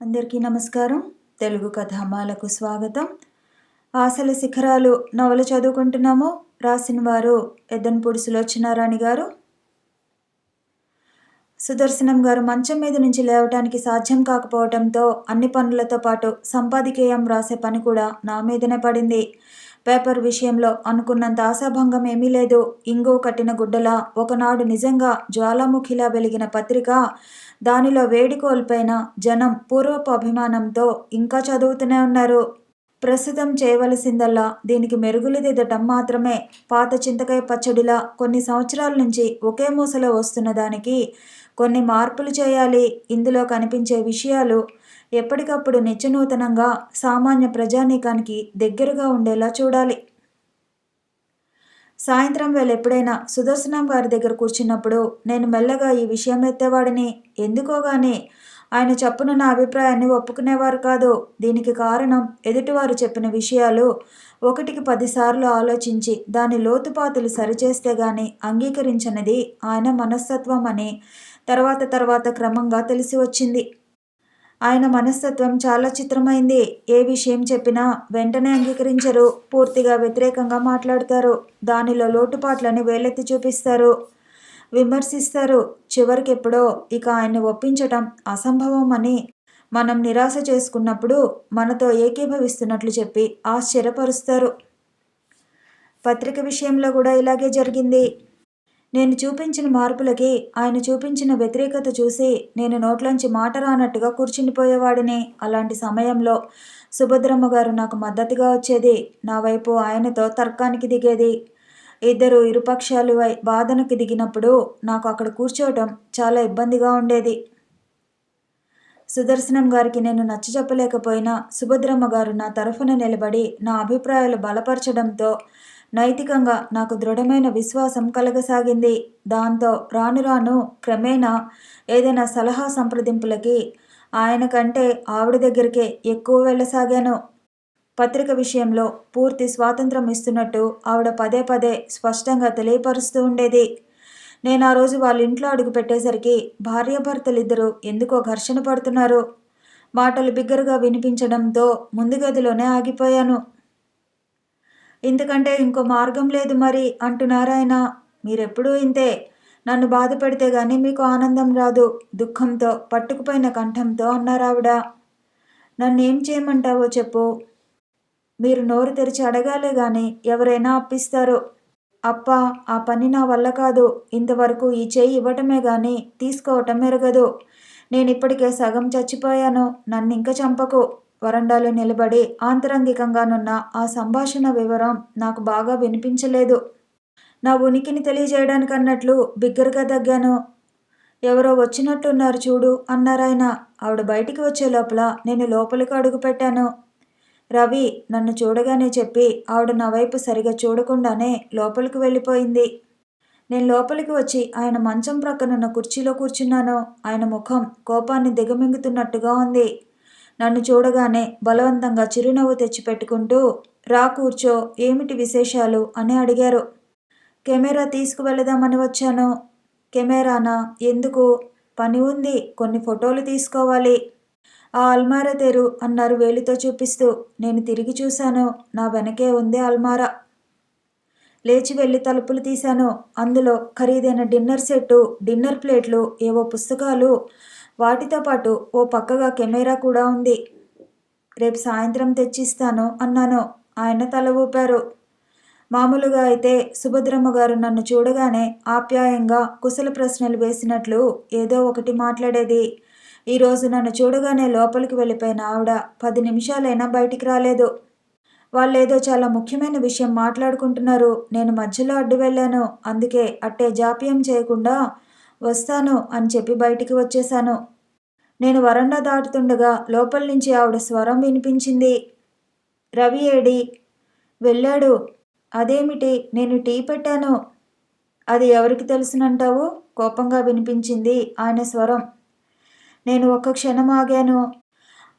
అందరికీ నమస్కారం. తెలుగు కథామాలకు స్వాగతం. ఆశల శిఖరాలు నవల చదువుకుంటున్నాము. రాసిన వారు ఎద్దనపూడి సులోచనారాణి గారు. సుదర్శనం గారు మంచం మీద నుంచి లేవటానికి సాధ్యం కాకపోవటంతో అన్ని పనులతో పాటు సంపాదకీయం రాసే పని కూడా నా మీదనే పడింది. పేపర్ విషయంలో అనుకున్నంత ఆశాభంగం ఏమీ లేదు. ఇంగు కట్టిన గుడ్డలా ఒకనాడు నిజంగా జ్వాలాముఖిలా వెలిగిన పత్రిక, దానిలో వేడి కోల్పోయిన జనం పూర్వపు అభిమానంతో ఇంకా చదువుతూనే ఉన్నారు. ప్రస్తుతం చేయవలసిందల్లా దీనికి మెరుగులు దిద్దటం మాత్రమే. పాత చింతకాయ పచ్చడిలా కొన్ని సంవత్సరాల నుంచి ఒకే మూసలో వస్తున్న దానికి కొన్ని మార్పులు చేయాలి. ఇందులో కనిపించే విషయాలు ఎప్పటికప్పుడు నిత్యనూతనంగా సామాన్య ప్రజానీకానికి దగ్గరగా ఉండేలా చూడాలి. సాయంత్రం వేళ ఎప్పుడైనా సుదర్శనం గారి దగ్గర కూర్చున్నప్పుడు నేను మెల్లగా ఈ విషయం ఎత్తేవాడిని. ఎందుకోగాని ఆయన చప్పున నా అభిప్రాయాన్ని ఒప్పుకునేవారు కాదు. దీనికి కారణం ఎదుటివారు చెప్పిన విషయాలు 1కి 10 సార్లు ఆలోచించి దాని లోతుపాతులు సరిచేస్తే గాని అంగీకరించనిది ఆయన మనస్తత్వం అని తర్వాత క్రమంగా తెలిసి వచ్చింది. ఆయన మనస్తత్వం చాలా చిత్రమైంది. ఏ విషయం చెప్పినా వెంటనే అంగీకరించరు. పూర్తిగా వ్యతిరేకంగా మాట్లాడతారు. దానిలో లోటుపాట్లని వేలెత్తి చూపిస్తారు, విమర్శిస్తారు. చివరికి ఎప్పుడో ఇక ఆయన్ని ఒప్పించటం అసంభవం అని మనం నిరాశ చేసుకున్నప్పుడు మనతో ఏకీభవిస్తున్నట్లు చెప్పి ఆశ్చర్యపరుస్తారు. పత్రిక విషయంలో కూడా ఇలాగే జరిగింది. నేను చూపించిన మార్పులకి ఆయన చూపించిన వ్యతిరేకత చూసి నేను నోట్లోంచి మాట రానట్టుగా కూర్చుండిపోయేవాడిని. అలాంటి సమయంలో సుభద్రమ్మ గారు నాకు మద్దతుగా వచ్చేది. నా వైపు ఆయనతో తర్కానికి దిగేది. ఇద్దరు ఇరుపక్షాలు వాదనకి దిగినప్పుడు నాకు అక్కడ కూర్చోవటం చాలా ఇబ్బందిగా ఉండేది. సుదర్శనం గారికి నేను నచ్చజెప్పలేకపోయినా సుభద్రమ్మ గారు నా తరఫున నిలబడి నా అభిప్రాయాలు బలపరచడంతో నైతికంగా నాకు దృఢమైన విశ్వాసం కలగసాగింది. దాంతో రాను రాను క్రమేణా ఏదైనా సలహా సంప్రదింపులకి ఆయన కంటే ఆవిడ దగ్గరికే ఎక్కువ వెళ్ళసాగాను. పత్రిక విషయంలో పూర్తి స్వాతంత్రం ఇస్తున్నట్టు ఆవిడ పదే స్పష్టంగా తెలియపరుస్తూ ఉండేది. నేను ఆ రోజు వాళ్ళ ఇంట్లో అడుగు పెట్టేసరికి భార్యాభర్తలిద్దరూ ఎందుకో ఘర్షణ పడుతున్నారు. మాటలు బిగ్గరగా వినిపించడంతో ముందు గదిలోనే ఆగిపోయాను. ఇంతకంటే ఇంకో మార్గం లేదు మరి అంటున్నారాయన. మీరెప్పుడూ ఇంతే. నన్ను బాధ పెడితే గానీ మీకు ఆనందం రాదు, దుఃఖంతో పట్టుకుపోయిన కంఠంతో అన్నారావిడ. నన్నేం చేయమంటావో చెప్పు. మీరు నోరు తెరిచి అడగాలే గాని ఎవరైనా అప్పిస్తారు. అప్ప ఆ పని నా వల్ల కాదు. ఇంతవరకు ఈ చేయి ఇవ్వటమే గాని తీసుకోవటం ఎరగదు. నేనిప్పటికే సగం చచ్చిపోయాను. నన్నింక చంపకు. వరండాలో నిలబడి ఆంతరంగికంగానున్న ఆ సంభాషణ వివరం నాకు బాగా వినిపించలేదు. నా ఉనికిని తెలియజేయడానికి అన్నట్లు బిగ్గరగా దగ్గాను. ఎవరో వచ్చినట్టున్నారు చూడు అన్నారాయన. ఆవిడ బయటికి వచ్చే లోపల నేను లోపలికి అడుగు పెట్టాను. రవి నన్ను చూడగానే చెప్పి ఆవిడ నా వైపు సరిగా చూడకుండానే లోపలికి వెళ్ళిపోయింది. నేను లోపలికి వచ్చి ఆయన మంచం ప్రక్కనున్న కుర్చీలో కూర్చున్నాను. ఆయన ముఖం కోపాన్ని దిగమింగుతున్నట్టుగా ఉంది. నన్ను చూడగానే బలవంతంగా చిరునవ్వు తెచ్చిపెట్టుకుంటూ రా కూర్చో, ఏమిటి విశేషాలు అని అడిగారు. కెమెరా తీసుకువెళదామని వచ్చాను. కెమెరానా? ఎందుకు? పని ఉంది, కొన్ని ఫోటోలు తీసుకోవాలి. ఆ అల్మారా తెరు అన్నారు వేలితో చూపిస్తూ. నేను తిరిగి చూశాను. నా వెనకే ఉంది అల్మారా. లేచి వెళ్ళి తలుపులు తీశాను. అందులో ఖరీదైన డిన్నర్ సెట్టు, డిన్నర్ ప్లేట్లు, ఏవో పుస్తకాలు, వాటితో పాటు ఓ పక్కగా కెమెరా కూడా ఉంది. రేపు సాయంత్రం తెచ్చిస్తాను అన్నాను. ఆయన తల ఊపారు. మామూలుగా అయితే సుభద్రమ్మ గారు నన్ను చూడగానే ఆప్యాయంగా కుశల ప్రశ్నలు వేసినట్లు ఏదో ఒకటి మాట్లాడేది. ఈరోజు నన్ను చూడగానే లోపలికి వెళ్ళిపోయిన ఆవిడ 10 నిమిషాలైనా బయటికి రాలేదు. వాళ్ళేదో చాలా ముఖ్యమైన విషయం మాట్లాడుకుంటున్నారు. నేను మధ్యలో అడ్డు వెళ్ళాను. అందుకే అట్టే జాప్యం చేయకుండా వస్తాను అని చెప్పి బయటికి వచ్చేశాను. నేను వరండా దాటుతుండగా లోపల నుంచి ఆవిడ స్వరం వినిపించింది. రవి ఏడి? వెళ్ళాడు. అదేమిటి? నేను టీ పెట్టాను. అది ఎవరికి తెలుసునంటావు? కోపంగా వినిపించింది ఆయన స్వరం. నేను ఒక్క క్షణం ఆగాను.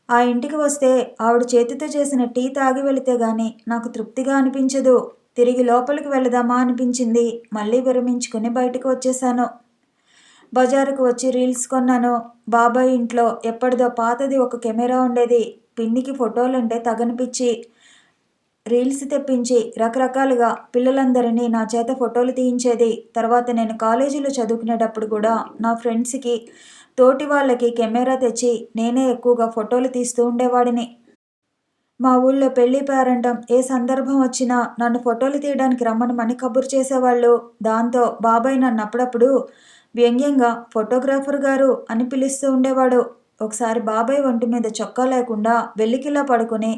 ఆ ఇంటికి వస్తే ఆవిడ చేతితో చేసిన టీ తాగి వెళితే గాని నాకు తృప్తిగా అనిపించదు. తిరిగి లోపలికి వెళదామా అనిపించింది. మళ్ళీ విరమించుకుని బయటకు వచ్చేశాను. బజారుకు వచ్చి రీల్స్ కొన్నాను. బాబాయ్ ఇంట్లో ఎప్పటిదో పాతది ఒక కెమెరా ఉండేది. పిన్నికి ఫోటోలంటే తగని పిచ్చి. రీల్స్ తెప్పించి రకరకాలుగా పిల్లలందరినీ నా చేత ఫోటోలు తీయించేది. తర్వాత నేను కాలేజీలో చదువుకునేటప్పుడు కూడా నా ఫ్రెండ్స్కి, తోటి వాళ్ళకి కెమెరా తెచ్చి నేనే ఎక్కువగా ఫోటోలు తీస్తూ ఉండేవాడిని. మా ఊళ్ళో పెళ్లి పేరంటం ఏ సందర్భం వచ్చినా నన్ను ఫోటోలు తీయడానికి రమ్మనమని కబురు చేసేవాళ్ళు. దాంతో బాబాయ్ నన్ను అప్పుడప్పుడు వ్యంగ్యంగా ఫోటోగ్రాఫర్ గారు అని పిలుస్తూ ఉండేవాడు. ఒకసారి బాబాయ్ ఒంటి మీద చొక్కా లేకుండా వెల్లికిలా పడుకొని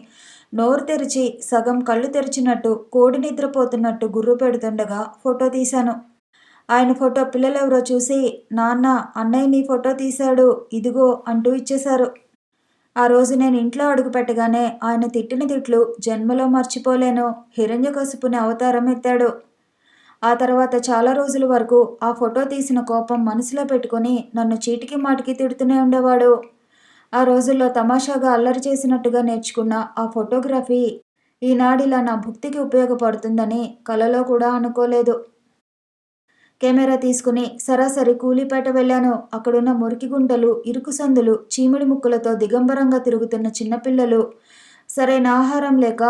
నోరు తెరిచి సగం కళ్ళు తెరిచినట్టు కోడి నిద్రపోతున్నట్టు గుర్రు పెడుతుండగా ఫోటో తీశాను. ఆయన ఫోటో పిల్లలెవరో చూసి, నాన్న, అన్నయ్య నీ ఫోటో తీశాడు, ఇదిగో అంటూ ఇచ్చేశారు. ఆ రోజు నేను ఇంట్లో అడుగుపెట్టగానే ఆయన తిట్టిన తిట్లు జన్మలో మర్చిపోలేను. హిరణ్యకశిపుని అవతారం ఎత్తాడు. ఆ తర్వాత చాలా రోజుల వరకు ఆ ఫోటో తీసిన కోపం మనసులో పెట్టుకుని నన్ను చీటికి మాటికి తిడుతూనే ఉండేవాడు. ఆ రోజుల్లో తమాషాగా అల్లరి చేసినట్టుగా నేర్చుకున్న ఆ ఫోటోగ్రఫీ ఈనాడిలా నా భుక్తికి ఉపయోగపడుతుందని కలలో కూడా అనుకోలేదు. కెమెరా తీసుకుని సరాసరి కూలీపేట వెళ్ళాను. అక్కడున్న మురికి గుంటలు, ఇరుకు సందులు, చీమిడి ముక్కులతో దిగంబరంగా తిరుగుతున్న చిన్నపిల్లలు, సరైన ఆహారం లేక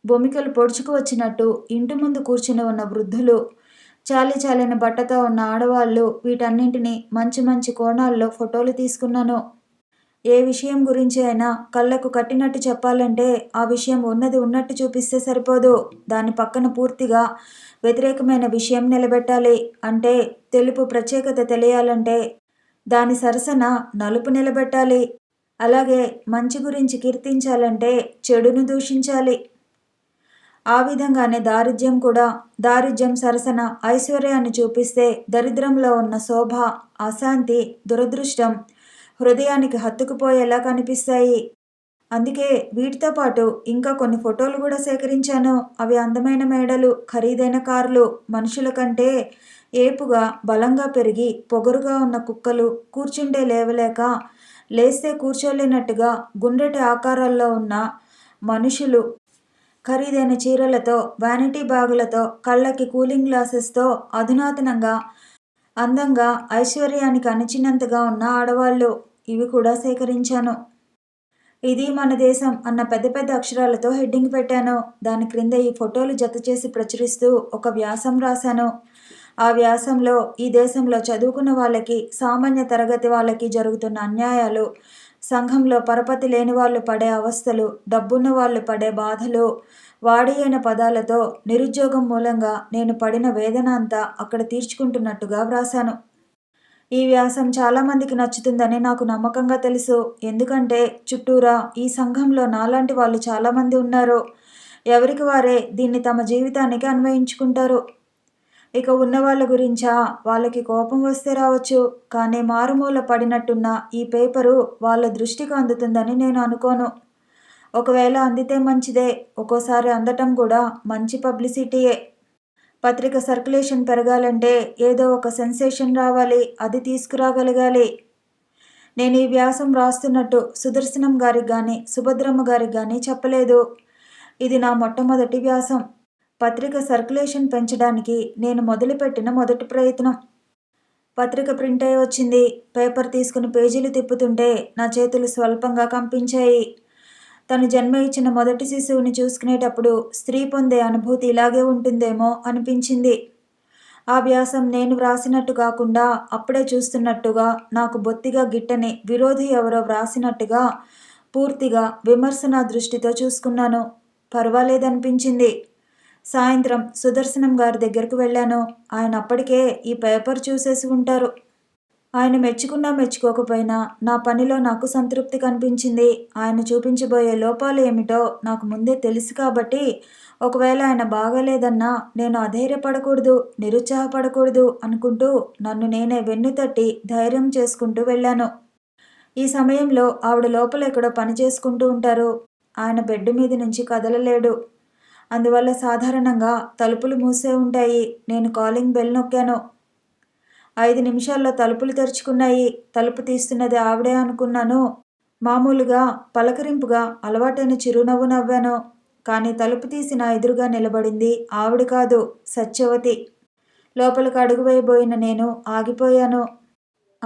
బొమికలు పొడుచుకు వచ్చినట్టు ఇంటి ముందు కూర్చుని ఉన్న వృద్ధులు, చాలి చాలిన బట్టతో ఉన్న ఆడవాళ్ళు, వీటన్నింటినీ మంచి మంచి కోణాల్లో ఫోటోలు తీసుకున్నాను. ఏ విషయం గురించి అయినా కళ్ళకు కట్టినట్టు చెప్పాలంటే ఆ విషయం ఉన్నది ఉన్నట్టు చూపిస్తే సరిపోదు. దాని పక్కన పూర్తిగా వ్యతిరేకమైన విషయం నిలబెట్టాలి. అంటే తెలుపు ప్రత్యేకత తెలియాలంటే దాని సరసన నలుపు నిలబెట్టాలి. అలాగే మంచి గురించి కీర్తించాలంటే చెడును దూషించాలి. ఆ విధంగానే దారిద్ర్యం కూడా. దారిద్ర్యం సరసన ఐశ్వర్యాన్ని చూపిస్తే దరిద్రంలో ఉన్న శోభ, అశాంతి, దురదృష్టం హృదయానికి హత్తుకుపోయేలా కనిపిస్తాయి. అందుకే వీటితో పాటు ఇంకా కొన్ని ఫోటోలు కూడా సేకరించాను. అవి అందమైన మేడలు, ఖరీదైన కార్లు, మనుషుల కంటే ఏపుగా బలంగా పెరిగి పొగరుగా ఉన్న కుక్కలు, కూర్చుంటే లేవలేక లేస్తే కూర్చోలేనట్టుగా గుండ్రటి ఆకారాల్లో ఉన్న మనుషులు, ఖరీదైన చీరలతో, వ్యానిటీ బ్యాగులతో, కళ్ళకి కూలింగ్ గ్లాసెస్తో అధునాతనంగా, అందంగా, ఐశ్వర్యానికి అణచినంతగా ఉన్న ఆడవాళ్ళు, ఇవి కూడా సేకరించాను. ఇది మన దేశం అన్న పెద్ద పెద్ద అక్షరాలతో హెడ్డింగ్ పెట్టాను. దాని క్రింద ఈ ఫోటోలు జత చేసి ప్రచురిస్తూ ఒక వ్యాసం రాశాను. ఆ వ్యాసంలో ఈ దేశంలో చదువుకున్న వాళ్ళకి, సామాన్య తరగతి వాళ్ళకి జరుగుతున్న అన్యాయాలు, సంఘంలో పరపతి లేని వాళ్ళు పడే అవస్థలు, డబ్బున్న వాళ్ళు పడే బాధలు, వాడి అయిన పదాలతో నిరుద్యోగం మూలంగా నేను పడిన వేదన అంతా అక్కడ తీర్చుకుంటున్నట్టుగా వ్రాశాను. ఈ వ్యాసం చాలామందికి నచ్చుతుందని నాకు నమ్మకంగా తెలుసు. ఎందుకంటే చుట్టూరా ఈ సంఘంలో నాలాంటి వాళ్ళు చాలామంది ఉన్నారు. ఎవరికి వారే దీన్ని తమ జీవితానికి అన్వయించుకుంటారు. ఇక ఉన్నవాళ్ళ గురించా, వాళ్ళకి కోపం వస్తే రావచ్చు, కానీ మారుమూల పడినట్టున్న ఈ పేపరు వాళ్ళ దృష్టికి అందుతుందని నేను అనుకోను. ఒకవేళ అందితే మంచిదే. ఒక్కోసారి అందటం కూడా మంచి పబ్లిసిటీయే. పత్రిక సర్క్యులేషన్ పెరగాలంటే ఏదో ఒక సెన్సేషన్ రావాలి. అది తీసుకురాగలగాలి. నేను ఈ వ్యాసం రాస్తున్నట్టు సుదర్శనం గారికి కానీ, సుభద్రమ్మ గారికి కానీ చెప్పలేదు. ఇది నా మొట్టమొదటి వ్యాసం. పత్రిక సర్క్యులేషన్ పెంచడానికి నేను మొదలుపెట్టిన మొదటి ప్రయత్నం. పత్రిక ప్రింట్ అయి వచ్చింది. పేపర్ తీసుకుని పేజీలు తిప్పుతుంటే నా చేతులు స్వల్పంగా కంపించాయి. తను జన్మ ఇచ్చిన మొదటి శిశువుని చూసుకునేటప్పుడు స్త్రీ పొందే అనుభూతి ఇలాగే ఉంటుందేమో అనిపించింది. ఆ వ్యాసం నేను వ్రాసినట్టు కాకుండా అప్పుడే చూస్తున్నట్టుగా, నాకు బొత్తిగా గిట్టని విరోధి ఎవరో వ్రాసినట్టుగా పూర్తిగా విమర్శనా దృష్టితో చూసుకున్నాను. పర్వాలేదనిపించింది. సాయంత్రం సుదర్శనం గారి దగ్గరకు వెళ్ళాను. ఆయన అప్పటికే ఈ పేపర్ చూసేసి ఉంటారు. ఆయన మెచ్చుకున్నా మెచ్చుకోకపోయినా నా పనిలో నాకు సంతృప్తి కనిపించింది. ఆయన చూపించబోయే లోపాలు ఏమిటో నాకు ముందే తెలుసు కాబట్టి ఒకవేళ ఆయన బాగాలేదన్నా నేను అధైర్యపడకూడదు, నిరుత్సాహపడకూడదు అనుకుంటూ నన్ను నేనే వెన్నుతట్టి ధైర్యం చేసుకుంటూ వెళ్ళాను. ఈ సమయంలో ఆవిడ లోపల ఎక్కడో పని చేసుకుంటూ ఉంటారు. ఆయన బెడ్ మీద నుంచి కదలలేడు. అందువల్ల సాధారణంగా తలుపులు మూసే ఉంటాయి. నేను కాలింగ్ బెల్ నొక్కాను. 5 నిమిషాల్లో తలుపులు తెరుచుకున్నాయి. తలుపు తీస్తున్నది ఆవిడే అనుకున్నాను. మామూలుగా పలకరింపుగా అలవాటైన చిరునవ్వు నవ్వాను. కానీ తలుపు తీసి నా ఎదురుగా నిలబడింది ఆవిడ కాదు, సత్యవతి. లోపలికి అడుగు వేయబోయిన నేను ఆగిపోయాను.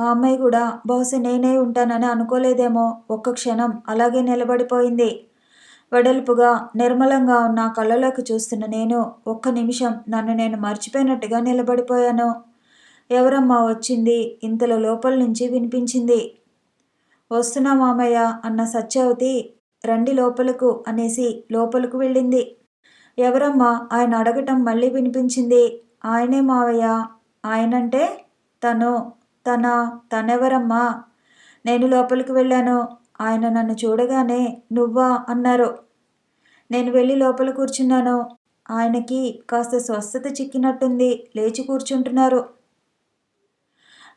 ఆ అమ్మాయి కూడా బహుశా నేనే ఉంటానని అనుకోలేదేమో. ఒక్క క్షణం అలాగే నిలబడిపోయింది. వెడల్పుగా నిర్మలంగా ఉన్న కళ్ళలోకి చూస్తున్న నేను ఒక్క నిమిషం నన్ను నేను మర్చిపోయినట్టుగా నిలబడిపోయాను. ఎవరమ్మా వచ్చింది? ఇంతలో లోపల నుంచి వినిపించింది. వస్తున్నా మామయ్య అన్న సత్యవతి రండి లోపలకు అనేసి లోపలకు వెళ్ళింది. ఎవరమ్మా ఆయన అడగటం మళ్ళీ వినిపించింది. ఆయనే మావయ్య. ఆయనంటే తను తనెవరమ్మా? నేను లోపలికి వెళ్ళాను. ఆయన నన్ను చూడగానే నువ్వా అన్నారు. నేను వెళ్ళి లోపల కూర్చున్నాను. ఆయనకి కాస్త స్వస్థత చిక్కినట్టుంది. లేచి కూర్చుంటున్నారు.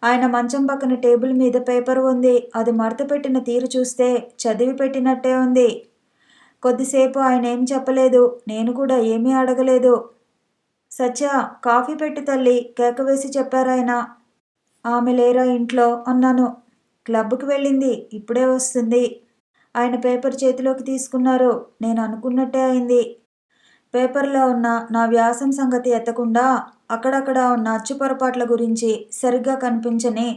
ఆయన మంచం పక్కన టేబుల్ మీద పేపర్ ఉంది. అది మడత పెట్టిన తీరు చూస్తే చదివి పెట్టినట్టే ఉంది. కొద్దిసేపు ఆయన ఏం చెప్పలేదు. నేను కూడా ఏమీ అడగలేదు. సత్య కాఫీ పెట్టు తల్లి కేక వేసి చెప్పారాయన. ఆమె లేరా ఇంట్లో అన్నాను. క్లబ్కి వెళ్ళింది. ఇప్పుడే వస్తుంది. ఆయన పేపర్ చేతిలోకి తీసుకున్నారు. నేను అనుకున్నట్టే అయింది. పేపర్లో ఉన్న నా వ్యాసం సంగతి ఎత్తకుండా అక్కడక్కడ ఉన్న అచ్చు పొరపాట్ల గురించి, సరిగ్గా కనిపించని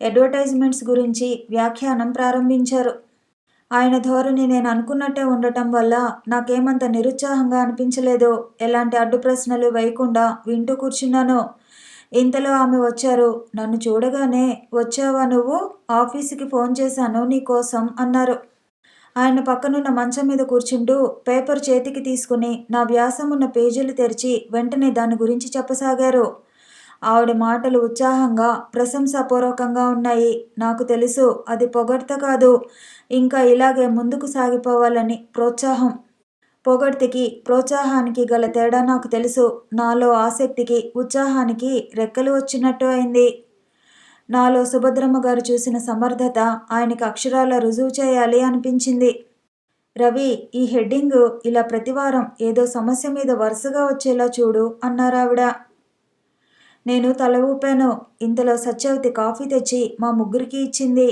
అడ్వర్టైజ్మెంట్స్ గురించి వ్యాఖ్యానం ప్రారంభించారు. ఆయన ధోరణి నేను అనుకున్నట్టే ఉండటం వల్ల నాకేమంత నిరుత్సాహంగా అనిపించలేదు. ఎలాంటి అడ్డు ప్రశ్నలు వేయకుండా వింటూ కూర్చున్నాను. ఇంతలో ఆమె వచ్చారు. నన్ను చూడగానే వచ్చావా నువ్వు? ఆఫీసుకి ఫోన్ చేశాను నీకోసం అన్నారు. ఆయన పక్కనున్న మంచం మీద కూర్చుంటూ పేపర్ చేతికి తీసుకుని నా వ్యాసం ఉన్న పేజీలు తెరిచి వెంటనే దాని గురించి చెప్పసాగారు. ఆవిడ మాటలు ఉత్సాహంగా ప్రశంసాపూర్వకంగా ఉన్నాయి. నాకు తెలుసు అది పొగడ్త కాదు, ఇంకా ఇలాగే ముందుకు సాగిపోవాలని ప్రోత్సాహం. పొగడ్తికి ప్రోత్సాహానికి గల తేడా నాకు తెలుసు. నాలో ఆసక్తికి ఉత్సాహానికి రెక్కలు వచ్చినట్టు అయింది. నాలో సుభద్రమ్మ గారు చూసిన సమర్థత ఆయనకి అక్షరాల రుజువు చేయాలి అనిపించింది. రవి, ఈ హెడ్డింగ్ ఇలా ప్రతివారం ఏదో సమస్య మీద వరుసగా వచ్చేలా చూడు అన్నారావిడ. నేను తల ఊపాను. ఇంతలో సత్యవతి కాఫీ తెచ్చి మా ముగ్గురికి ఇచ్చింది.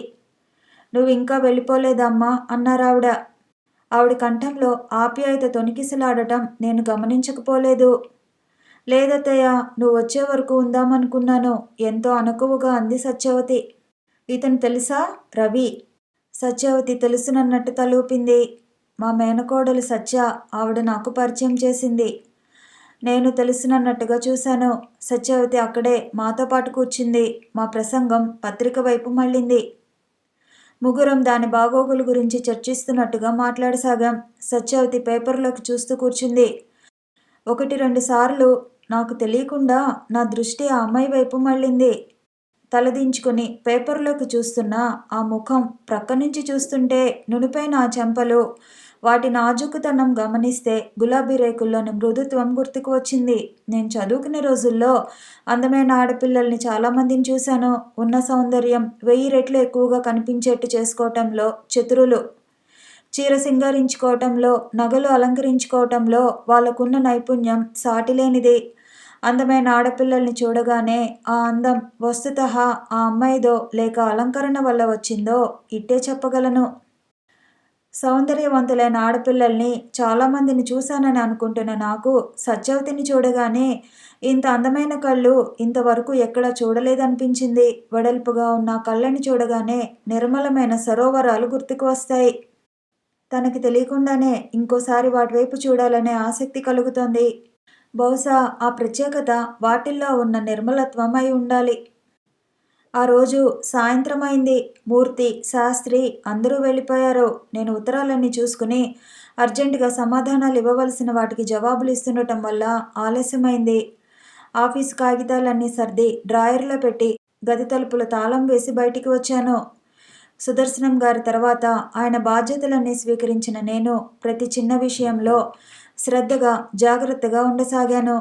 నువ్వు ఇంకా వెళ్ళిపోలేదమ్మా అన్నారావిడ. ఆవిడ కంఠంలో ఆప్యాయత తొణికిసలాడటం నేను గమనించకపోలేదు. లేదత్తయ్య, నువ్వు వచ్చే వరకు ఉందామనుకున్నాను ఎంతో అణకువగా అంది సత్యవతి. ఇతను తెలుసా? రవి. సత్యవతి తెలుసునన్నట్టు తలూపింది. మా మేనకోడలు సత్య. ఆవిడ నాకు పరిచయం చేసింది. నేను తెలుసునన్నట్టుగా చూశాను. సత్యవతి అక్కడే మాతో పాటు కూర్చుంది. మా ప్రసంగం పత్రిక వైపు మళ్ళింది. ముగ్గురం దాని బాగోగుల గురించి చర్చిస్తున్నట్టుగా మాట్లాడసాగాం. సత్యవతి పేపర్లోకి చూస్తూ కూర్చుంది. 1-2 సార్లు నాకు తెలియకుండా నా దృష్టి ఆ అమ్మాయి వైపు మళ్ళింది. తలదించుకుని పేపర్లోకి చూస్తున్న ఆ ముఖం, ప్రక్క నుంచి చూస్తుంటే నునుపైన ఆ చెంపలు, వాటి నాజూకుతనం గమనిస్తే గులాబీ రేకుల్లోని మృదుత్వం గుర్తుకు వచ్చింది. నేను చదువుకునే రోజుల్లో అందమైన ఆడపిల్లల్ని చాలామందిని చూశాను. ఉన్న సౌందర్యం 1000 రెట్లు ఎక్కువగా కనిపించేట్టు చేసుకోవటంలో చతురులు. చీర సింగారించుకోవటంలో, నగలు అలంకరించుకోవటంలో వాళ్ళకున్న నైపుణ్యం సాటిలేనిది. అందమైన ఆడపిల్లల్ని చూడగానే ఆ అందం వస్తుతః ఆ అమ్మాయిదో లేక అలంకరణ వల్ల వచ్చిందో ఇట్టే చెప్పగలను. సౌందర్యవంతులైన ఆడపిల్లల్ని చాలామందిని చూశానని అనుకుంటున్న నాకు సత్యవతిని చూడగానే ఇంత అందమైన కళ్ళు ఇంతవరకు ఎక్కడా చూడలేదనిపించింది. వెడల్పుగా ఉన్న కళ్ళని చూడగానే నిర్మలమైన సరోవరాలు గుర్తుకు వస్తాయి. తనకి తెలియకుండానే ఇంకోసారి వాటివైపు చూడాలనే ఆసక్తి కలుగుతోంది. బహుశా ఆ ప్రత్యేకత వాటిల్లో ఉన్న నిర్మలత్వం అయి ఉండాలి. ఆ రోజు సాయంత్రం అయింది. మూర్తి, శాస్త్రి అందరూ వెళ్ళిపోయారు. నేను ఉత్తరాలన్నీ చూసుకుని అర్జెంటుగా సమాధానాలు ఇవ్వవలసిన వాటికి జవాబులు ఇస్తుండటం వల్ల ఆలస్యమైంది. ఆఫీసు కాగితాలన్నీ సర్ది డ్రాయర్లో పెట్టి గది తలుపుల తాళం వేసి బయటికి వచ్చాను. సుదర్శనం గారి తర్వాత ఆయన బాధ్యతలన్నీ స్వీకరించిన నేను ప్రతి చిన్న విషయంలో శ్రద్ధగా, జాగ్రత్తగా ఉండసాగాను.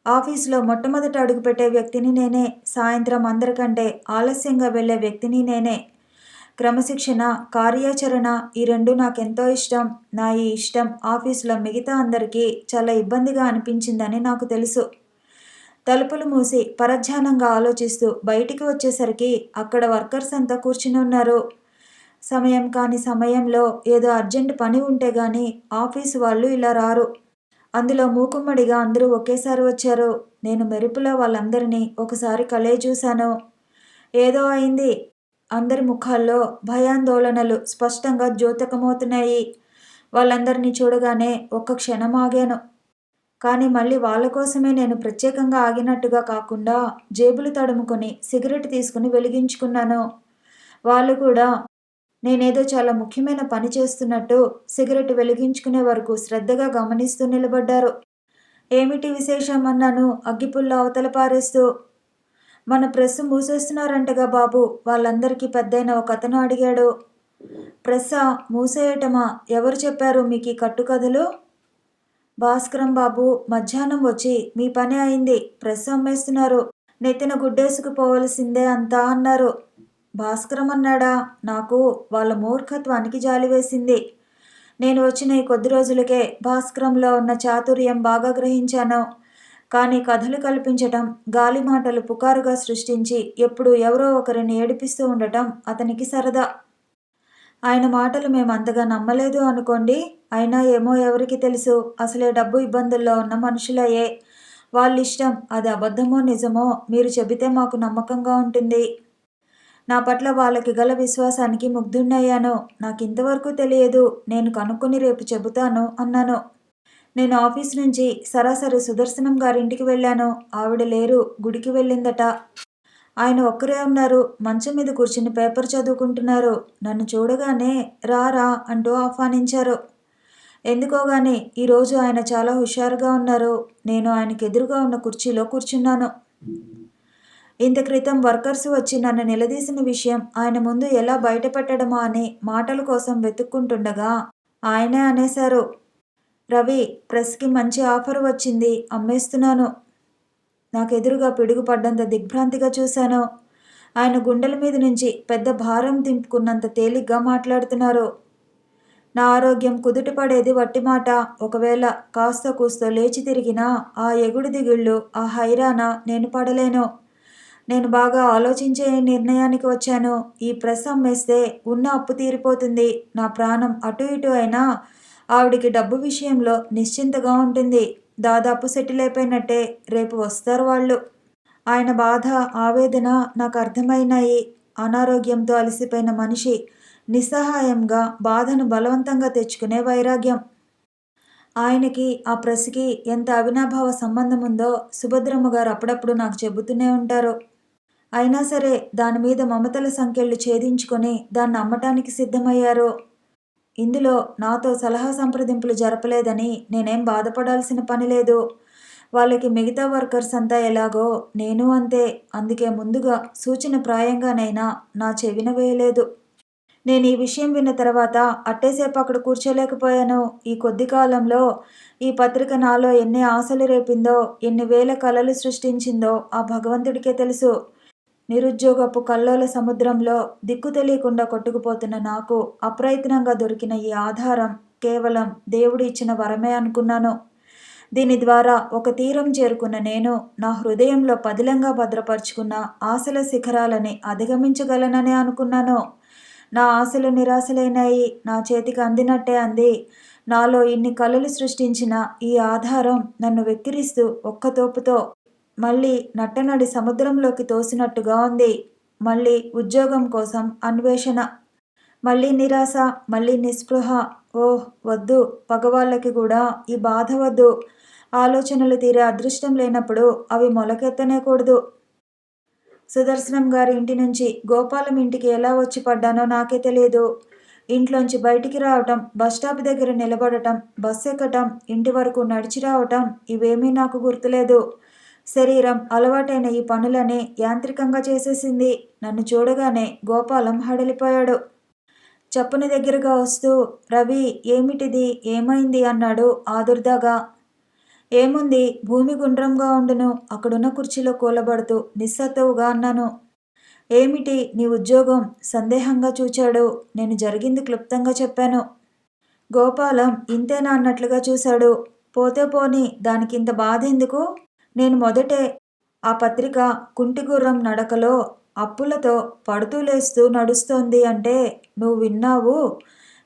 ఆఫీసులో మొట్టమొదట అడుగుపెట్టే వ్యక్తిని నేనే. సాయంత్రం అందరికంటే ఆలస్యంగా వెళ్లే వ్యక్తిని నేనే. క్రమశిక్షణ, కార్యాచరణ ఈ రెండూ నాకెంతో ఇష్టం. నా ఈ ఇష్టం ఆఫీసులో మిగతా అందరికీ చాలా ఇబ్బందిగా అనిపించిందని నాకు తెలుసు. తలుపులు మూసి పరధ్యానంగా ఆలోచిస్తూ బయటికి వచ్చేసరికి అక్కడ వర్కర్స్ అంతా కూర్చుని ఉన్నారు. సమయం కాని సమయంలో ఏదో అర్జెంట్ పని ఉంటే గాని ఆఫీసు వాళ్ళు ఇలా రారు. అందులో మూకుమ్మడిగా అందరూ ఒకేసారి వచ్చారు. నేను మెరుపులో వాళ్ళందరినీ ఒకసారి కలే చూశాను. ఏదో అయింది. అందరి ముఖాల్లో భయాందోళనలు స్పష్టంగా ద్యోతకమవుతున్నాయి. వాళ్ళందరినీ చూడగానే ఒక్క క్షణం ఆగాను. కానీ మళ్ళీ వాళ్ళ కోసమే నేను ప్రత్యేకంగా ఆగినట్టుగా కాకుండా జేబులు తడుముకొని సిగరెట్ తీసుకుని వెలిగించుకున్నాను. వాళ్ళు కూడా నేనేదో చాలా ముఖ్యమైన పని చేస్తున్నట్టు సిగరెట్ వెలిగించుకునే వరకు శ్రద్ధగా గమనిస్తూ నిలబడ్డారు. ఏమిటి విశేషం అన్నాను అగ్గిపుల్ల అవతల పారేస్తూ. మన ప్రెస్ మూసేస్తున్నారంటగా బాబు, వాళ్ళందరికీ పెద్దయిన ఒకతను అడిగాడు. ప్రెస్సా మూసేయటమా? ఎవరు చెప్పారు మీకు ఈ కట్టుకథలు? భాస్కరం బాబు మధ్యాహ్నం వచ్చి మీ పని అయింది, ప్రెస్ అమ్మేస్తున్నారు, నెత్తిన గుడ్డేసుకుపోవలసిందే అంతా అన్నారు. భాస్కరం అన్నాడా? నాకు వాళ్ళ మూర్ఖత్వానికి జాలి వేసింది. నేను వచ్చిన ఈ కొద్ది రోజులకే భాస్కరంలో ఉన్న చాతుర్యం బాగా గ్రహించాను. కానీ కథలు కల్పించటం, గాలి మాటలు పుకారుగా సృష్టించి ఎప్పుడు ఎవరో ఒకరిని ఏడిపిస్తూ ఉండటం అతనికి సరదా. ఆయన మాటలు మేము అంతగా నమ్మలేదు అనుకోండి. అయినా ఏమో ఎవరికి తెలుసు, అసలే డబ్బు ఇబ్బందుల్లో ఉన్న మనుషులయ్యే. వాళ్ళిష్టం, అది అబద్ధమో నిజమో మీరు చెబితే మాకు నమ్మకంగా ఉంటుంది. నా పట్ల వాళ్ళకి గల విశ్వాసానికి ముగ్ధున్నయ్యాను. నాకింతవరకు తెలియదు, నేను కనుక్కొని రేపు చెబుతాను అన్నాను. నేను ఆఫీస్ నుంచి సరాసరి సుదర్శనం గారింటికి వెళ్ళాను. ఆవిడ లేరు, గుడికి వెళ్ళిందట. ఆయన ఒక్కరే ఉన్నారు. మంచం మీద కూర్చుని పేపర్ చదువుకుంటున్నారు. నన్ను చూడగానే రా రా అంటూ ఆహ్వానించారు. ఎందుకోగాని ఈరోజు ఆయన చాలా హుషారుగా ఉన్నారు. నేను ఆయనకి ఎదురుగా ఉన్న కుర్చీలో కూర్చున్నాను. ఇంత క్రితం వర్కర్స్ వచ్చి నన్ను నిలదీసిన విషయం ఆయన ముందు ఎలా బయటపెట్టడమా అని మాటల కోసం వెతుక్కుంటుండగా ఆయనే అనేశారు. రవి, ప్రెస్కి మంచి ఆఫర్ వచ్చింది, అమ్మేస్తున్నాను. నాకెదురుగా పిడుగుపడ్డంత దిగ్భ్రాంతిగా చూశాను. ఆయన గుండెల మీద నుంచి పెద్ద భారం దింపుకున్నంత తేలిగ్గా మాట్లాడుతున్నారు. నా ఆరోగ్యం కుదుటపడేది వట్టి మాట. ఒకవేళ కాస్త కూస్తో లేచి తిరిగినా ఆ ఎగుడు దిగుళ్ళు, ఆ హైరాణ నేను పడలేను. నేను బాగా ఆలోచించే నిర్ణయానికి వచ్చాను. ఈ ప్రెస్ అమ్మేస్తే ఉన్న అప్పు తీరిపోతుంది. నా ప్రాణం అటు ఇటు అయినా ఆవిడికి డబ్బు విషయంలో నిశ్చింతగా ఉంటుంది. దాదాపు సెటిల్ అయిపోయినట్టే. రేపు వస్తారు వాళ్ళు. ఆయన బాధ, ఆవేదన నాకు అర్థమైనాయి. అనారోగ్యంతో అలసిపోయిన మనిషి నిస్సహాయంగా బాధను బలవంతంగా తెచ్చుకునే వైరాగ్యం. ఆయనకి ఆ ప్రెస్కి ఎంత అవినాభావ సంబంధం ఉందో సుభద్రమ్మ గారు అప్పుడప్పుడు నాకు చెబుతూనే ఉంటారు. అయినా సరే దాని మీద మమతల సంకెళ్ళు ఛేదించుకొని దాన్ని అమ్మటానికి సిద్ధమయ్యారు. ఇందులో నాతో సలహా సంప్రదింపులు జరపలేదని నేనేం బాధపడాల్సిన పని లేదు. వాళ్ళకి మిగతా వర్కర్స్ అంతా ఎలాగో నేను అంతే. అందుకే ముందుగా సూచన ప్రాయంగానైనా నా చెవిన వేయలేదు. నేను ఈ విషయం విన్న తర్వాత అట్టేసేపు అక్కడ కూర్చోలేకపోయాను. ఈ కొద్ది కాలంలో ఈ పత్రిక నాలో ఎన్ని ఆశలు రేపిందో, ఎన్ని వేల కలలు సృష్టించిందో ఆ భగవంతుడికే తెలుసు. నిరుద్యోగపు కల్లోల సముద్రంలో దిక్కు తెలియకుండా కొట్టుకుపోతున్న నాకు అప్రయత్నంగా దొరికిన ఈ ఆధారం కేవలం దేవుడు ఇచ్చిన వరమే అనుకున్నాను. దీని ద్వారా ఒక తీరం చేరుకున్న నేను నా హృదయంలో పదిలంగా భద్రపరుచుకున్న ఆశల శిఖరాలని అధిగమించగలనని అనుకున్నాను. నా ఆశలు నిరాశలైనాయి. నా చేతికి అందినట్టే అంది. నాలో ఇన్ని కలలు సృష్టించిన ఈ ఆధారం నన్ను వెక్కిరిస్తూ ఒక్క తోపుతో మళ్ళీ నట్టనడి సముద్రంలోకి తోసినట్టుగా ఉంది. మళ్ళీ ఉద్యోగం కోసం అన్వేషణ, మళ్ళీ నిరాశ, మళ్ళీ నిస్పృహ. ఓహ్ వద్దు, పగవాళ్ళకి కూడా ఈ బాధ వద్దు. ఆలోచనలు తీరే అదృష్టం లేనప్పుడు అవి మొలకెత్తనేకూడదు. సుదర్శనం గారి ఇంటి నుంచి గోపాలం ఇంటికి ఎలా వచ్చి పడ్డానో నాకే తెలియదు. ఇంట్లోంచి బయటికి రావటం, బస్టాప్ దగ్గర నిలబడటం, బస్సు ఎక్కటం, ఇంటి వరకు నడిచి రావటం ఇవేమీ నాకు గుర్తులేదు. శరీరం అలవాటైన ఈ పనులని యాంత్రికంగా చేసేసింది. నన్ను చూడగానే గోపాలం హడలిపోయాడు. చప్పుని దగ్గరగా వస్తూ, రవి ఏమిటిది, ఏమైంది అన్నాడు ఆదుర్దాగా. ఏముంది, భూమి గుండ్రంగా ఉండును, అక్కడున్న కుర్చీలో కూలబడుతూ నిస్సత్తువుగా అన్నాను. ఏమిటి నీ ఉద్యోగం, సందేహంగా చూచాడు. నేను జరిగింది క్లుప్తంగా చెప్పాను. గోపాలం ఇంతేనా అన్నట్లుగా చూశాడు. పోతే పోని, దానికింత బాధెందుకు? నేను మొదటే ఆ పత్రిక కుంటిగుర్రం నడకలో అప్పులతో పడుతూ లేస్తూ నడుస్తోంది అంటే నువ్వు విన్నావు.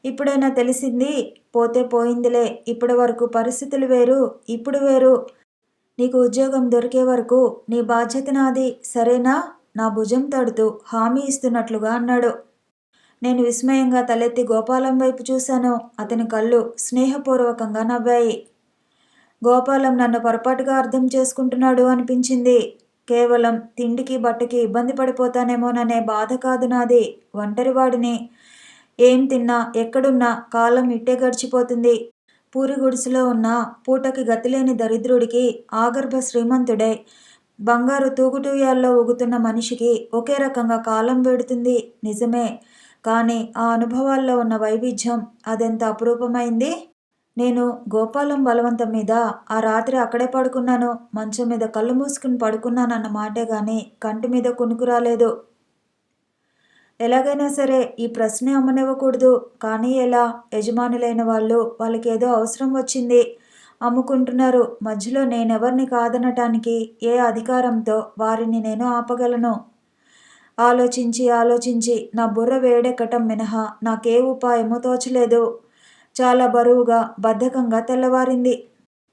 ఇప్పుడైనా తెలిసింది. పోతే పోయిందిలే. ఇప్పటి వరకు పరిస్థితులు వేరు, ఇప్పుడు వేరు. నీకు ఉద్యోగం దొరికే వరకు నీ బాధ్యత నాది, సరేనా? నా భుజం తడుతూ హామీ ఇస్తున్నట్లుగా అన్నాడు. నేను విస్మయంగా తలెత్తి గోపాలం వైపు చూశాను. అతని కళ్ళు స్నేహపూర్వకంగా నవ్వాయి. గోపాలం నన్ను పొరపాటుగా అర్థం చేసుకుంటున్నాడు అనిపించింది. కేవలం తిండికి బట్టకి ఇబ్బంది పడిపోతానేమోననే బాధ కాదు నాది. ఒంటరివాడిని. ఏం తిన్నా ఎక్కడున్నా కాలం ఇట్టే గడిచిపోతుంది. పూరి గుడిసెలో ఉన్న పూటకి గతిలేని దరిద్రుడికి ఆగర్భ శ్రీమంతుడై బంగారు తూగుటూయాల్లో ఊగుతున్న మనిషికి ఒకే రకంగా కాలం వేడుతుంది. నిజమే. కానీ ఆ అనుభవాల్లో ఉన్న వైవిధ్యం అదెంత అపురూపమైంది. నేను గోపాలం బలవంతం మీద ఆ రాత్రి అక్కడే పడుకున్నాను. మంచం మీద కళ్ళు మూసుకుని పడుకున్నానన్న మాటే గాని కంటి మీద కునుకు రాలేదు. ఎలాగైనా సరే ఈ ప్రశ్నే అమ్మనివ్వకూడదు. కానీ ఎలా? యజమానులైన వాళ్ళు వాళ్ళకేదో అవసరం వచ్చింది, అమ్ముకుంటున్నారు. మధ్యలో నేనెవరిని కాదనటానికి ఏ అధికారంతో వారిని నేను ఆపగలను? ఆలోచించి నా బుర్ర వేడెక్కటం మినహా నాకే ఉపాయమో తోచలేదు. చాలా బరువుగా బద్ధకంగా తెల్లవారింది.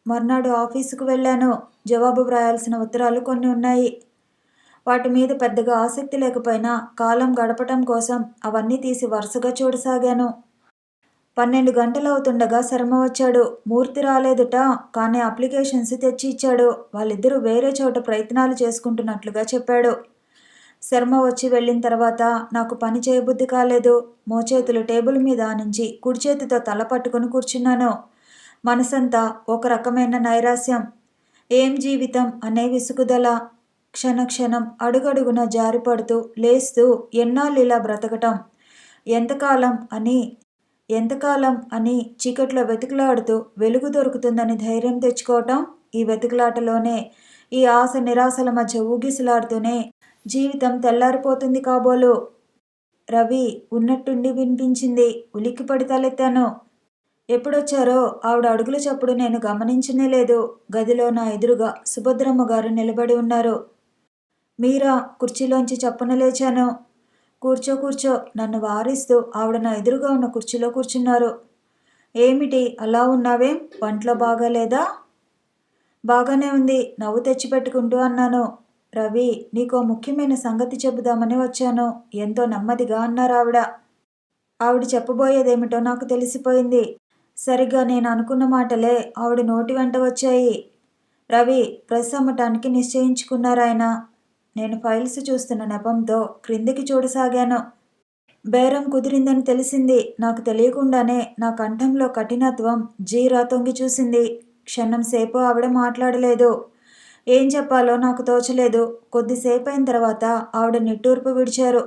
మర్నాడు ఆఫీసుకు వెళ్ళాను. జవాబు వ్రాయాల్సిన ఉత్తరాలు కొన్ని ఉన్నాయి. వాటి మీద పెద్దగా ఆసక్తి లేకపోయినా కాలం గడపటం కోసం అవన్నీ తీసి వరుసగా చూడసాగాను. 12 గంటలవుతుండగా శర్మ వచ్చాడు. మూర్తి రాలేదుట. కానీ అప్లికేషన్స్ తెచ్చి ఇచ్చాడు. వాళ్ళిద్దరూ వేరే చోట ప్రయత్నాలు చేసుకుంటున్నట్లుగా చెప్పాడు. శర్మ వచ్చి వెళ్ళిన తర్వాత నాకు పని చేయబుద్ధి కాలేదు. మోచేతులు టేబుల్ మీద నుంచి కుడి చేతితో తల పట్టుకుని కూర్చున్నాను. మనసంతా ఒక రకమైన నైరాస్యం. ఏం జీవితం అనే విసుగుదల. క్షణక్షణం అడుగడుగున జారిపడుతూ లేస్తూ ఎన్నాళ్ళు ఇలా బ్రతకటం? ఎంతకాలం అని చీకట్లో వెతుకులాడుతూ వెలుగు దొరుకుతుందని ధైర్యం తెచ్చుకోవటం. ఈ వెతుకులాటలోనే, ఈ ఆశ నిరాశల మధ్య ఊగిసలాడుతూనే జీవితం తెల్లారిపోతుంది కాబోలు. రవి ఉన్నట్టుండి వినిపించింది. ఉలిక్కిపడి తలెత్తాను. ఎప్పుడొచ్చారో ఆవిడ అడుగుల చప్పుడు నేను గమనించనే లేదు. గదిలో నా ఎదురుగా సుభద్రమ్మ గారు నిలబడి ఉన్నారు. మీరా? కుర్చీలోంచి చప్పున లేచాను. కూర్చో నన్ను వారిస్తూ ఆవిడ నా ఎదురుగా ఉన్న కుర్చీలో కూర్చున్నారు. ఏమిటి అలా ఉన్నావేం? ఒంట్లో బాగాలేదా? బాగానే ఉంది నవ్వు తెచ్చిపెట్టుకుంటూ అన్నాను. రవి, నీకో ముఖ్యమైన సంగతి చెబుదామని వచ్చాను. ఎంతో నెమ్మదిగా అన్నారు ఆవిడ. ఆవిడ చెప్పబోయేదేమిటో నాకు తెలిసిపోయింది. సరిగ్గా నేను అనుకున్న మాటలే ఆవిడ నోటి వెంట వచ్చాయి. రవి, ప్రెస్ అమ్మటానికి నిశ్చయించుకున్నారాయన. నేను ఫైల్స్ చూస్తున్న నెపంతో క్రిందికి చూడసాగాను. బేరం కుదిరిందని తెలిసింది. నాకు తెలియకుండానే నా కంఠంలో కఠినత్వం జీరా తొంగి చూసింది. క్షణం సేపు ఆవిడ మాట్లాడలేదు. ఏం చెప్పాలో నాకు తోచలేదు. కొద్దిసేపు అయిన తర్వాత ఆవిడ నిట్టూర్పు విడిచారు.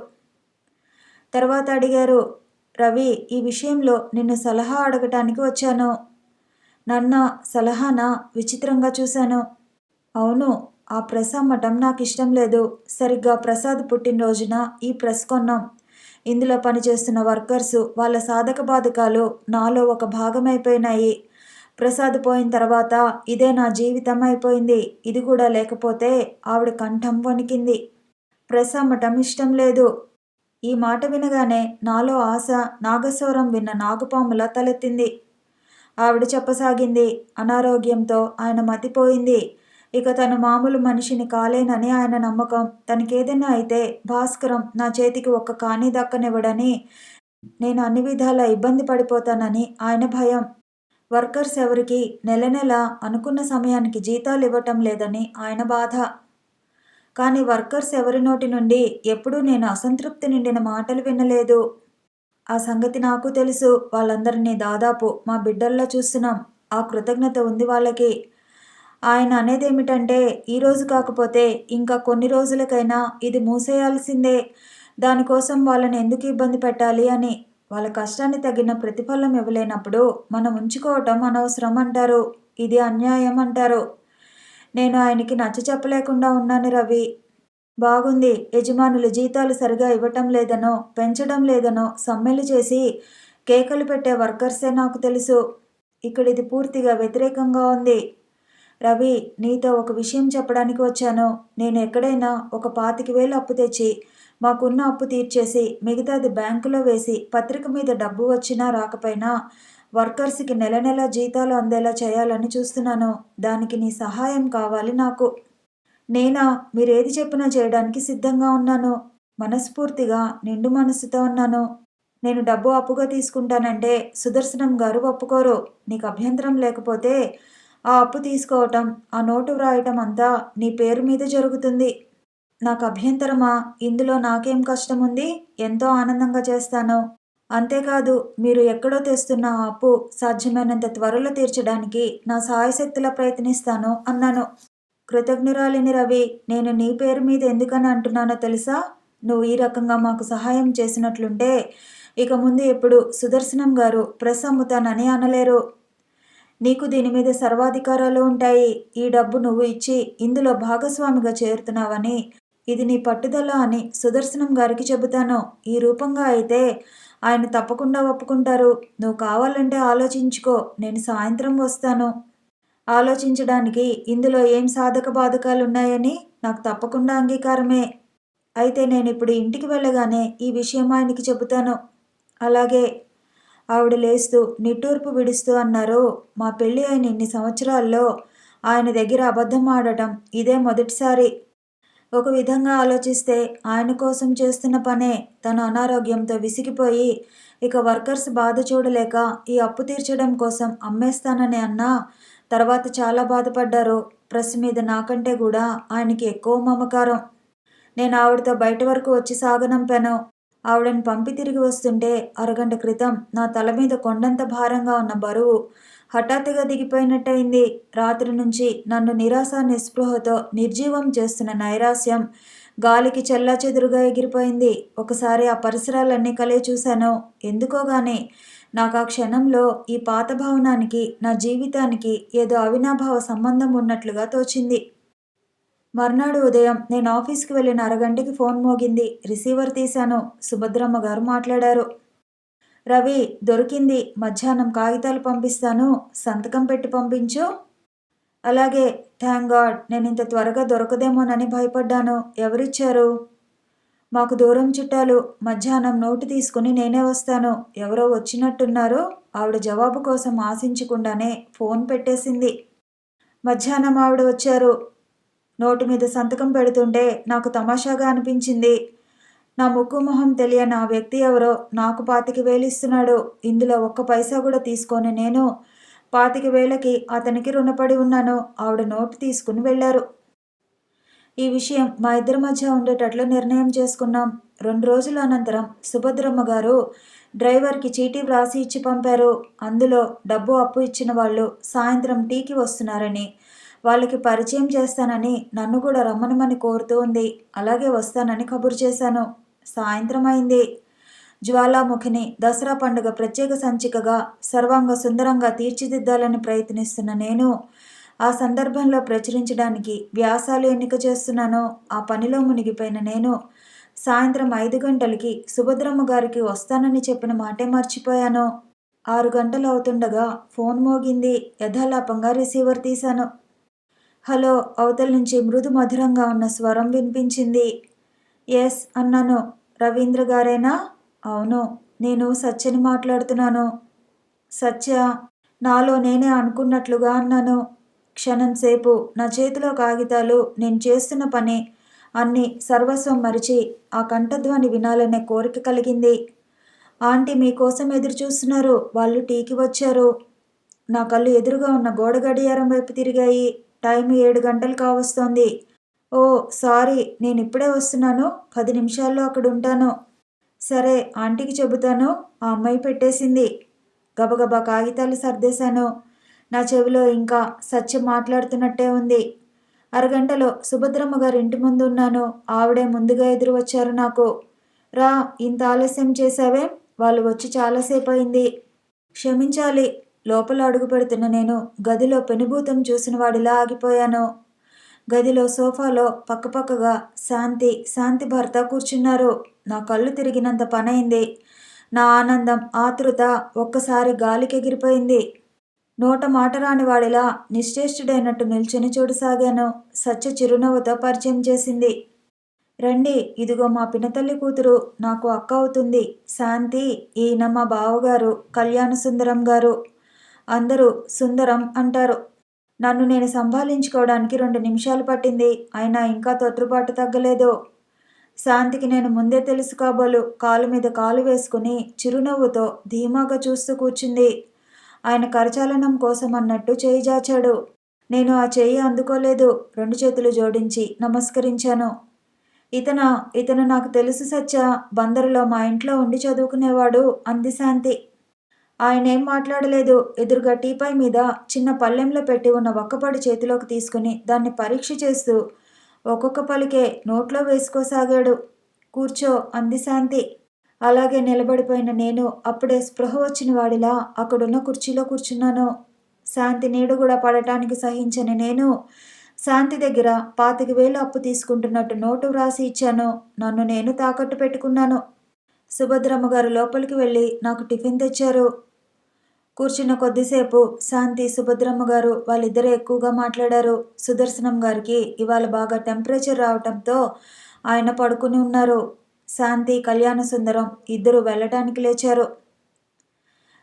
తర్వాత అడిగారు, రవి, ఈ విషయంలో నిన్ను సలహా అడగటానికి వచ్చాను. నన్న సలహానా? విచిత్రంగా చూశాను. అవును, ఆ ప్రెస్ అమ్మటం నాకు ఇష్టం లేదు. సరిగ్గా ప్రసాద్ పుట్టినరోజున ఈ ప్రెస్ కొన్నాం. ఇందులో పనిచేస్తున్న వర్కర్సు వాళ్ళ సాధక బాధకాలు నాలో ఒక భాగమైపోయినాయి. ప్రసాద్ పోయిన తర్వాత ఇదే నా జీవితం అయిపోయింది. ఇది కూడా లేకపోతే ఆవిడ కంఠం వణికింది. ప్రెస్ అమ్మటం ఇష్టం లేదు. ఈ మాట వినగానే నాలో ఆశ నాగస్వరం విన్న నాగుపాములా తలెత్తింది. ఆవిడ చెప్పసాగింది, అనారోగ్యంతో ఆయన మతిపోయింది. ఇక తను మామూలు మనిషిని కాలేనని ఆయన నమ్మకం. తనకేదైనా అయితే భాస్కరం నా చేతికి ఒక్క కాని దక్కనివ్వడని, నేను అన్ని విధాలా ఇబ్బంది పడిపోతానని ఆయన భయం. వర్కర్స్ ఎవరికి నెల అనుకున్న సమయానికి జీతాలు ఇవ్వటం లేదని ఆయన బాధ. కానీ వర్కర్స్ ఎవరి నోటి నుండి ఎప్పుడూ నేను అసంతృప్తి నిండిన మాటలు వినలేదు. ఆ సంగతి నాకు తెలుసు. వాళ్ళందరినీ దాదాపు మా బిడ్డల్లా చూస్తున్నాం. ఆ కృతజ్ఞత ఉంది వాళ్ళకి. ఆయన అనేదేమిటంటే, ఈరోజు కాకపోతే ఇంకా కొన్ని రోజులకైనా ఇది మూసేయాల్సిందే. దానికోసం వాళ్ళని ఎందుకు ఇబ్బంది పెట్టాలి అని. వాళ్ళ కష్టాన్ని తగిన ప్రతిఫలం ఇవ్వలేనప్పుడు మనం ఉంచుకోవటం అనవసరం అంటారు. ఇది అన్యాయం అంటారు. నేను ఆయనకి నచ్చ చెప్పలేకుండా ఉన్నాను రవి. బాగుంది, యజమానులు జీతాలు సరిగా ఇవ్వటం లేదనో పెంచడం లేదనో సమ్మెలు చేసి కేకలు పెట్టే వర్కర్సే నాకు తెలుసు. ఇక్కడిది పూర్తిగా వ్యతిరేకంగా ఉంది. రవి, నీతో ఒక విషయం చెప్పడానికి వచ్చాను. నేను ఎక్కడైనా ఒక 25,000 అప్పు తెచ్చి మాకున్న అప్పు తీర్చేసి మిగతాది బ్యాంకులో వేసి పత్రిక మీద డబ్బు వచ్చినా రాకపోయినా వర్కర్స్కి నెల జీతాలు అందేలా చేయాలని చూస్తున్నాను. దానికి నీ సహాయం కావాలి నాకు. నేనా? మీరేది చెప్పినా చేయడానికి సిద్ధంగా ఉన్నాను. మనస్ఫూర్తిగా నిండు మనసుతో ఉన్నాను. నేను డబ్బు అప్పుగా తీసుకుంటానంటే సుదర్శనం గారు ఒప్పుకోరు. నీకు అభ్యంతరం లేకపోతే ఆ అప్పు తీసుకోవటం, ఆ నోటు వ్రాయటం అంతా నీ పేరు మీద జరుగుతుంది. నాకు అభ్యంతరమా? ఇందులో నాకేం కష్టముంది? ఎంతో ఆనందంగా చేస్తాను. అంతేకాదు మీరు ఎక్కడో తెస్తున్న ఆ అప్పు సాధ్యమైనంత త్వరలో తీర్చడానికి నా శాయశక్తులా ప్రయత్నిస్తాను అన్నాను. కృతజ్ఞురాలిని రవి. నేను నీ పేరు మీద ఎందుకని అంటున్నానో తెలుసా? నువ్వు ఈ రకంగా మాకు సహాయం చేసినట్లుంటే ఇక ముందు ఎప్పుడు సుదర్శనం గారు ప్రెస్ అమ్ముతానని అనలేరు. నీకు దీని మీద సర్వాధికారాలు ఉంటాయి. ఈ డబ్బు నువ్వు ఇచ్చి ఇందులో భాగస్వామిగా చేరుతున్నావని, ఇది నీ పట్టుదల అని సుదర్శనం గారికి చెబుతాను. ఈ రూపంగా అయితే ఆయన తప్పకుండా ఒప్పుకుంటారు. నువ్వు కావాలంటే ఆలోచించుకో. నేను సాయంత్రం వస్తాను. ఆలోచించడానికి ఇందులో ఏం సాధక బాధకాలున్నాయని నాకు తప్పకుండా అంగీకారమే. అయితే నేనిప్పుడు ఇంటికి వెళ్ళగానే ఈ విషయం ఆయనకి చెబుతాను. అలాగే. ఆవిడ లేస్తూ నిట్టూర్పు విడుస్తూ అన్నారు. మా పెళ్ళి అయిన ఇన్ని సంవత్సరాల్లో ఆయన దగ్గర అబద్ధం ఆడటం ఇదే మొదటిసారి. ఒక విధంగా ఆలోచిస్తే ఆయన కోసం చేస్తున్న పనే. తను అనారోగ్యంతో విసిగిపోయి ఇక వర్కర్స్ బాధ చూడలేక ఈ అప్పు తీర్చడం కోసం అమ్మేస్తానని అన్నా తర్వాత చాలా బాధపడ్డారు. ప్రెస్ మీద నాకంటే కూడా ఆయనకి ఎక్కువ మమకారం. నేను ఆవిడతో బయట వరకు వచ్చి సాగనంపాను. ఆవిడని పంపి తిరిగి వస్తుంటే అరగంట క్రితం నా తల మీద కొండంత భారంగా ఉన్న బరువు హఠాత్తుగా దిగిపోయినట్టయింది. రాత్రి నుంచి నన్ను నిరాశ నిస్పృహతో నిర్జీవం చేస్తున్న నైరాస్యం గాలికి చెల్లాచెదురుగా ఎగిరిపోయింది. ఒకసారి ఆ పరిసరాలన్నీ కలే చూశాను. ఎందుకోగాని నాకు ఆ క్షణంలో ఈ పాత భవనానికి నా జీవితానికి ఏదో అవినాభావ సంబంధం ఉన్నట్లుగా తోచింది. మర్నాడు ఉదయం నేను ఆఫీస్కి వెళ్ళిన అరగంటకి ఫోన్ మోగింది. రిసీవర్ తీశాను. సుభద్రమ్మ గారు మాట్లాడారు. రవి, దొరికింది. మధ్యాహ్నం కాగితాలు పంపిస్తాను. సంతకం పెట్టి పంపించు. అలాగే. Thank God. నేను ఇంత త్వరగా దొరకదేమోనని భయపడ్డాను. ఎవరిచ్చారు? మాకు దూరం చుట్టాలు. మధ్యాహ్నం నోటు తీసుకుని నేనే వస్తాను. ఎవరో వచ్చినట్టున్నారు. ఆవిడ జవాబు కోసం ఆశించకుండానే ఫోన్ పెట్టేసింది. మధ్యాహ్నం ఆవిడ వచ్చారు. నోటు మీద సంతకం పెడుతుంటే నాకు తమాషాగా అనిపించింది. నా ముక్కు మొహం తెలియని ఆ వ్యక్తి ఎవరో నాకు 25,000 ఇస్తున్నాడు. ఇందులో ఒక్క పైసా కూడా తీసుకొని నేను 25,000కి అతనికి రుణపడి ఉన్నాను. ఆవిడ నోటు తీసుకుని వెళ్ళారు. ఈ విషయం మా ఇద్దరి మధ్య ఉండేటట్లు నిర్ణయం చేసుకున్నాం. 2 రోజుల అనంతరం సుభద్రమ్మ గారు డ్రైవర్కి చీటీ వ్రాసి ఇచ్చి పంపారు. అందులో డబ్బు అప్పు ఇచ్చిన వాళ్ళు సాయంత్రం టీకి వస్తున్నారని, వాళ్ళకి పరిచయం చేస్తానని నన్ను కూడా రమ్మనమని కోరుతూ ఉంది. అలాగే వస్తానని కబురు చేశాను. సాయంత్రం అయింది. జ్వాలాముఖిని దసరా పండుగ ప్రత్యేక సంచికగా సర్వాంగ సుందరంగా తీర్చిదిద్దాలని ప్రయత్నిస్తున్న నేను ఆ సందర్భంలో ప్రచురించడానికి వ్యాసాలు ఎన్నిక చేస్తున్నాను. ఆ పనిలో మునిగిపోయిన నేను సాయంత్రం 5 గంటలకి సుభద్రమ్మ గారికి వస్తానని చెప్పిన మాటే మర్చిపోయాను. 6 గంటలు అవుతుండగా ఫోన్ మోగింది. యథాలాపంగా రిసీవర్ తీశాను. హలో, అవతల నుంచి మృదు మధురంగా ఉన్న స్వరం వినిపించింది. ఎస్ అన్నాను. రవీంద్ర గారేనా? అవును, నేను సత్యని మాట్లాడుతున్నాను. సత్య? నాలో నేనే అనుకున్నట్లుగా అన్నాను. క్షణం సేపు నా చేతిలో కాగితాలు, నేను చేస్తున్న పని అన్నీ సర్వస్వం మరిచి ఆ కంఠధ్వని వినాలనే కోరిక కలిగింది. ఆంటీ మీకోసం ఎదురు చూస్తున్నారు. వాళ్ళు టీకి వచ్చారు. నా కళ్ళు ఎదురుగా ఉన్న గోడ గడియారం వైపు తిరిగాయి. టైం 7 గంటలు కావస్తోంది. ఓ సారీ, నేను ఇప్పుడే వస్తున్నాను. 10 నిమిషాల్లో అక్కడ ఉంటాను. సరే, ఆంటీకి చెబుతాను. ఆ అమ్మాయి పెట్టేసింది. గబగబా కాగితాలు సర్దేశాను. నా చెవిలో ఇంకా సత్యం మాట్లాడుతున్నట్టే ఉంది. అరగంటలో సుభద్రమ్మ గారి ఇంటి ముందు ఉన్నాను. ఆవిడే ముందుగా ఎదురు వచ్చారు నాకు. రా, ఇంత ఆలస్యం చేశావే? వాళ్ళు వచ్చి చాలాసేపు అయింది. క్షమించాలి. లోపల అడుగు పెడుతున్న నేను గదిలో పెనుభూతం చూసిన వాడిలా ఆగిపోయాను. గదిలో సోఫాలో పక్కపక్కగా శాంతి భర్త కూర్చున్నారు. నా కళ్ళు తిరిగినంత పనైంది. నా ఆనందం, ఆతృత ఒక్కసారి గాలికెగిరిపోయింది. నోట మాట రాని వాడిలా నిశ్చేష్టుడైనట్టు నిల్చుని చూడసాగాను. సత్య చిరునవ్వుతో పరిచయం చేసింది. రండి, ఇదిగో మా పినతల్లి కూతురు, నాకు అక్క అవుతుంది, శాంతి. ఈయన మా బావగారు, కళ్యాణ సుందరం గారు. అందరూ సుందరం అంటారు. నన్ను నేను సంభాళించుకోవడానికి 2 నిమిషాలు పట్టింది. అయినా ఇంకా తొట్రుపాటు తగ్గలేదు. శాంతికి నేను ముందే తెలుసు కాబోలు కాలు మీద కాలు వేసుకుని చిరునవ్వుతో ధీమాగా చూస్తూ కూర్చుంది. ఆయన కరచాలనం కోసం అన్నట్టు చేయి జాచాడు. నేను ఆ చెయ్యి అందుకోలేదు. 2 చేతులు జోడించి నమస్కరించాను. ఇతను నాకు తెలుసు సత్య. బందరులో మా ఇంట్లో ఉండి చదువుకునేవాడు అంది శాంతి. ఆయనేం మాట్లాడలేదు. ఎదురుగా టీపై మీద చిన్న పళ్ళెంలో పెట్టి ఉన్న ఒక్కపడి చేతిలోకి తీసుకుని దాన్ని పరీక్ష చేస్తూ ఒక్కొక్క పలికే నోట్లో వేసుకోసాగాడు. కూర్చో అంది శాంతి. అలాగే నిలబడిపోయిన నేను అప్పుడే స్పృహ వచ్చిన వాడిలా అక్కడున్న కుర్చీలో కూర్చున్నాను. శాంతి నీడ కూడా పడటానికి సహించని నేను శాంతి దగ్గర 25,000 అప్పు తీసుకుంటున్నట్టు నోటు వ్రాసి ఇచ్చాను. నన్ను నేను తాకట్టు పెట్టుకున్నాను. సుభద్రమ్మ గారు లోపలికి వెళ్ళి నాకు టిఫిన్ తెచ్చారు. కూర్చున్న కొద్దిసేపు శాంతి, సుభద్రమ్మ గారు వాళ్ళిద్దరూ ఎక్కువగా మాట్లాడారు. సుదర్శనం గారికి ఇవాళ బాగా టెంపరేచర్ రావటంతో ఆయన పడుకుని ఉన్నారు. శాంతి, కళ్యాణ సుందరం ఇద్దరు వెళ్ళటానికి లేచారు.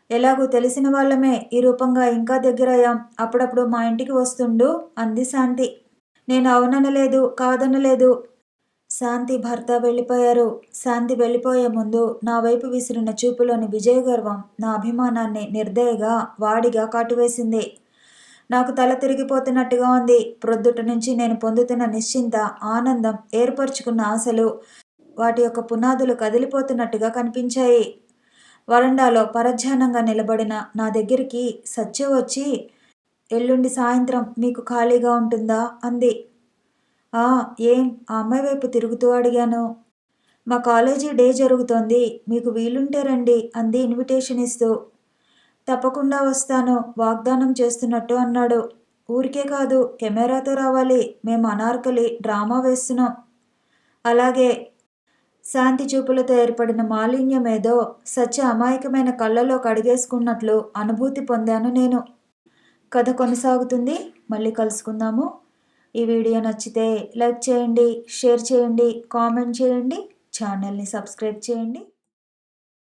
ఎలాగూ తెలిసిన వాళ్ళమే, ఈ రూపంగా ఇంకా దగ్గరయ్యాం. అప్పుడప్పుడు మా ఇంటికి వస్తుండు అంది శాంతి. నేను అవుననలేదు, కాదనలేదు. శాంతి భర్త వెళ్ళిపోయారు. శాంతి వెళ్ళిపోయే ముందు నా వైపు విసిరిన చూపులోని విజయగర్వం నా అభిమానాన్ని నిర్దయగా, వాడిగా కాటువేసింది. నాకు తల తిరిగిపోతున్నట్టుగా ఉంది. ప్రొద్దుట నుంచి నేను పొందుతున్న నిశ్చింత, ఆనందం, ఏర్పరచుకున్న ఆశలు వాటి యొక్క పునాదులు కదిలిపోతున్నట్టుగా కనిపించాయి. వరండాలో పరధ్యానంగా నిలబడిన నా దగ్గరికి సత్య వచ్చి, ఎల్లుండి సాయంత్రం మీకు ఖాళీగా ఉంటుందా అంది. ఏం? ఆ అమ్మాయి వైపు తిరుగుతూ అడిగాను. మా కాలేజీ డే జరుగుతోంది, మీకు వీలుంటే రండి అంది ఇన్విటేషన్ ఇస్తూ. తప్పకుండా వస్తాను వాగ్దానం చేస్తున్నట్టు అన్నాడు. ఊరికే కాదు, కెమెరాతో రావాలి. మేము అనార్కలి డ్రామా వేస్తున్నాం. అలాగే. శాంతి చూపులతో ఏర్పడిన మాలిన్యమేదో సత్య అమాయకమైన కళ్ళలో కడిగేసుకున్నట్లు అనుభూతి పొందాను నేను. కథ కొనసాగుతుంది. మళ్ళీ కలుసుకుందాము. ఈ వీడియో నచ్చితే లైక్ చేయండి, షేర్ చేయండి, కామెంట్ చేయండి, ఛానల్ని సబ్స్క్రైబ్ చేయండి.